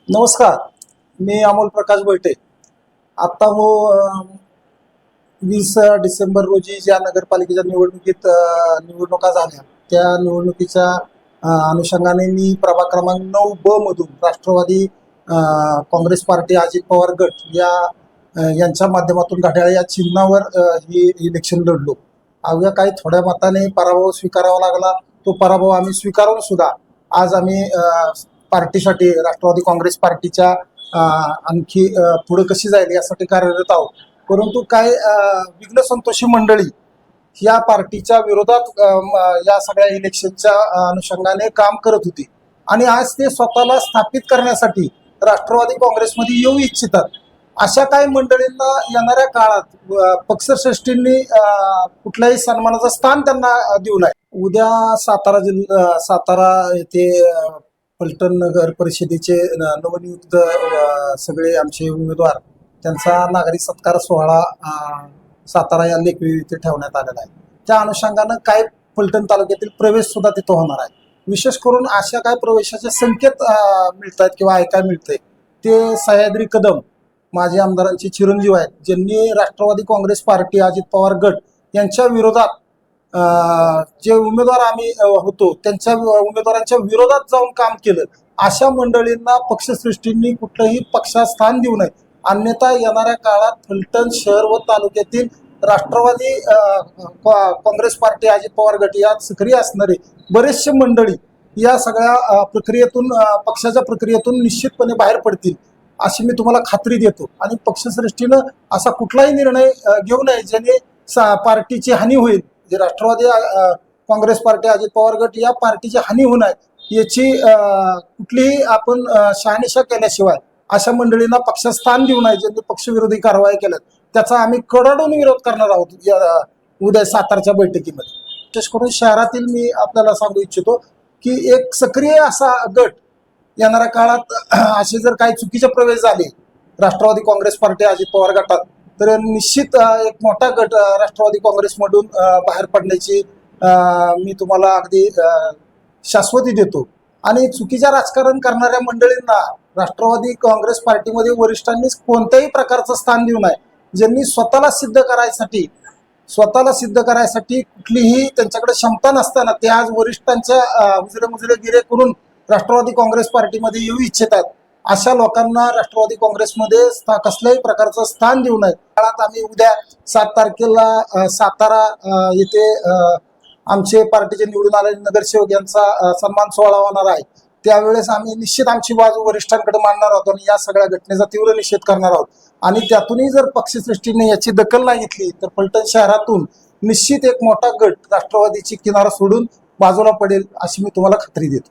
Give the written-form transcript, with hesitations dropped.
नमस्कार. मी अमोल प्रकाश बैठे. आता 20 डिसेंबर रोजी ज्या नगरपालिकेच्या निवडणुका झाल्या त्या निवडणुकीच्या अनुषंगाने मी प्रभाग क्रमांक 9 ब मधून राष्ट्रवादी काँग्रेस पार्टी अजित पवार गट यांच्या माध्यमातून घड्याळ या चिन्हावर ही इलेक्शन लढलो. अवघ्या काही थोड्या मताने पराभव स्वीकारावा लागला. तो पराभव आम्ही स्वीकारून सुद्धा आज आम्ही पार्टीसाठी राष्ट्रवादी काँग्रेस पार्टीच्या आणखी पुढे कशी जाईल यासाठी कार्यरत आहोत. परंतु काय विघ्न संतोषी मंडळी या पार्टीच्या विरोधात या सगळ्या इलेक्शनच्या अनुषंगाने काम करत होती आणि आज ते स्वतःला स्थापित करण्यासाठी राष्ट्रवादी काँग्रेसमध्ये येऊ इच्छितात. अशा काही मंडळींना येणाऱ्या काळात पक्षश्रेष्ठींनी कुठल्याही सन्मानाचं स्थान त्यांना देऊ नये. उद्या सातारा येथे पलटण नगर परिषदेचे नवनियुक्त सगळे आमचे उमेदवार त्यांचा नागरिक सत्कार सोहळा सातारा या लेकवी येथे ठेवण्यात आलेला आहे. त्या अनुषंगानं काय पलटण तालुक्यातील प्रवेश सुद्धा तिथं होणार आहे. विशेष करून अशा काय प्रवेशाचे संकेत मिळत आहेत किंवा ऐकायला मिळतंय ते सह्याद्री कदम माजी आमदारांचे चिरंजीव आहेत, ज्यांनी राष्ट्रवादी काँग्रेस पार्टी अजित पवार गट यांच्या विरोधात जे उमेदवार आम्ही होतो त्यांच्या उमेदवारांच्या विरोधात जाऊन काम केलं. अशा मंडळींना पक्षश्रेष्ठींनी कुठलंही पक्षात स्थान देऊ नये, अन्यथा येणाऱ्या काळात फलटण शहर व तालुक्यातील राष्ट्रवादी काँग्रेस पार्टी अजित पवार गट यात सक्रिय असणारे बरेचसे मंडळी या सगळ्या प्रक्रियेतून पक्षाच्या प्रक्रियेतून निश्चितपणे बाहेर पडतील अशी मी तुम्हाला खात्री देतो. आणि पक्षश्रेष्ठीनं असा कुठलाही निर्णय घेऊ नये ज्याने पार्टीची हानी होईल. जे राष्ट्रवादी काँग्रेस पार्टी अजित पवार गट या पार्टीची हानी होणार याची कुठलीही आपण शहानिशा केल्याशिवाय अशा मंडळींना पक्षात स्थान देऊ नये. ज्यांनी पक्षविरोधी कारवाई केल्यात त्याचा आम्ही कडाडून विरोध करणार आहोत या उद्या सातारच्या बैठकीमध्ये. विशेष करून शहरातील मी आपल्याला सांगू इच्छितो की एक सक्रिय असा गट येणाऱ्या काळात असे जर काही चुकीचे प्रवेश झाले राष्ट्रवादी काँग्रेस पार्टी अजित पवार गटात तर निश्चित एक मोठा गट राष्ट्रवादी काँग्रेसमधून बाहेर पडण्याची मी तुम्हाला अगदी शाश्वती देतो. आणि चुकीच्या राजकारण करणाऱ्या मंडळींना राष्ट्रवादी काँग्रेस पार्टीमध्ये वरिष्ठांनी कोणत्याही प्रकारचं स्थान देऊ नये. ज्यांनी स्वतःला सिद्ध करायसाठी कुठलीही त्यांच्याकडे क्षमता नसताना ते आज वरिष्ठांच्या उजरे गिरे करून राष्ट्रवादी काँग्रेस पार्टीमध्ये येऊ इच्छितात. अशा लोकांना राष्ट्रवादी काँग्रेसमध्ये कसल्याही प्रकारचं स्थान देऊ नये. काळात आम्ही उद्या 7 तारखेला सातारा येथे आमचे पार्टीचे निवडून आलेले नगरसेवक यांचा सन्मान सोहळा होणार आहे. त्यावेळेस आम्ही निश्चित आमची बाजू वरिष्ठांकडे मांडणार आहोत आणि या सगळ्या घटनेचा तीव्र निषेध करणार आहोत. आणि त्यातूनही जर पक्षश्रेष्ठीने याची दखल नाही घेतली तर फलटण शहरातून निश्चित एक मोठा गट राष्ट्रवादीची किनारा सोडून बाजूला पडेल अशी मी तुम्हाला खात्री देतो.